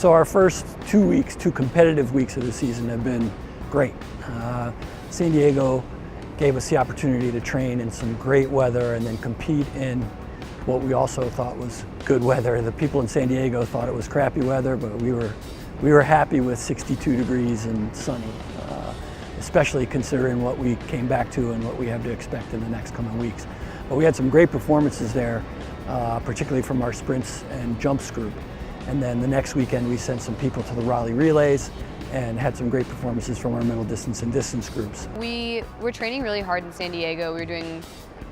So our first 2 weeks, 2 competitive weeks of the season have been great. San Diego gave us the opportunity to train in some great weather and then compete in what we also thought was good weather. The people in San Diego thought it was crappy weather, but we were happy with 62 degrees and sunny, especially considering what we came back to and what we have to expect in the next coming weeks. But we had some great performances there, particularly from our sprints and jumps group. And then the next weekend we sent some people to the Raleigh Relays and had some great performances from our middle distance and distance groups. We were training really hard in San Diego. We were doing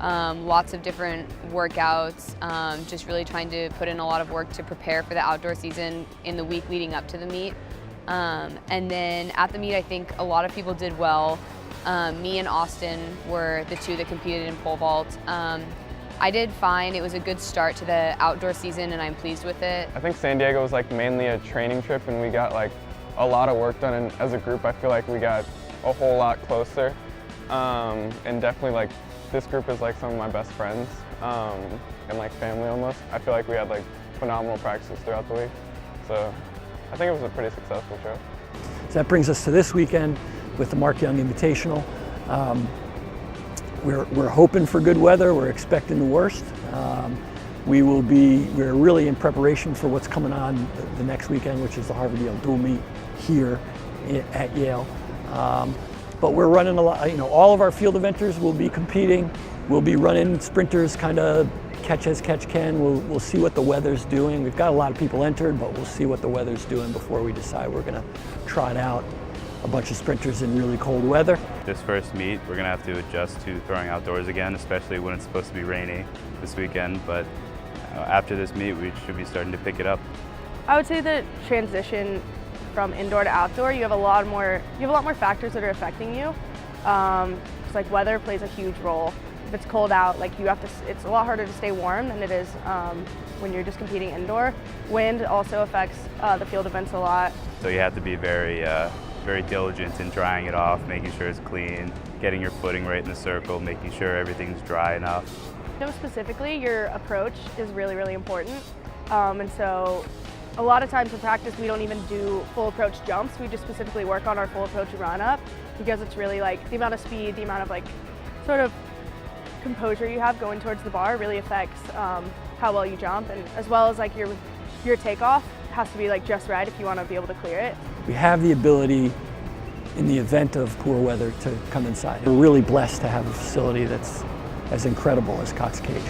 lots of different workouts, just really trying to put in a lot of work to prepare for the outdoor season in the week leading up to the meet. And then at the meet, I think a lot of people did well. Me and Austin were the two that competed in pole vault. I did fine. It was a good start to the outdoor season and I'm pleased with it. I think San Diego was like mainly a training trip and we got like a lot of work done, and as a group I feel like we got a whole lot closer. And definitely like this group is like some of my best friends and like family almost. I feel like we had like phenomenal practices throughout the week. So I think it was a pretty successful trip. So that brings us to this weekend with the Mark Young Invitational. We're hoping for good weather. We're expecting the worst. We're really in preparation for what's coming on the next weekend, which is the Harvard-Yale dual meet here at Yale. But we're running a lot, all of our field eventers will be competing. We'll be running sprinters kind of catch as catch can. We'll see what the weather's doing. We've got a lot of people entered, but we'll see what the weather's doing before we decide we're gonna trot out a bunch of sprinters in really cold weather. This first meet, we're gonna have to adjust to throwing outdoors again, especially when it's supposed to be rainy this weekend, but after this meet, we should be starting to pick it up. I would say the transition from indoor to outdoor, you have a lot more factors that are affecting you. It's like weather plays a huge role. If it's cold out, like it's a lot harder to stay warm than it is when you're just competing indoor. Wind also affects the field events a lot. So you have to be very diligent in drying it off, making sure it's clean, getting your footing right in the circle, making sure everything's dry enough. Specifically, your approach is really, really important. And so a lot of times in practice, we don't even do full approach jumps. We just specifically work on our full approach run up because it's really like the amount of speed, the amount of like sort of composure you have going towards the bar really affects how well you jump, and as well as like your takeoff has to be like just right if you want to be able to clear it. We have the ability in the event of poor weather to come inside. We're really blessed to have a facility that's as incredible as Cox Cage.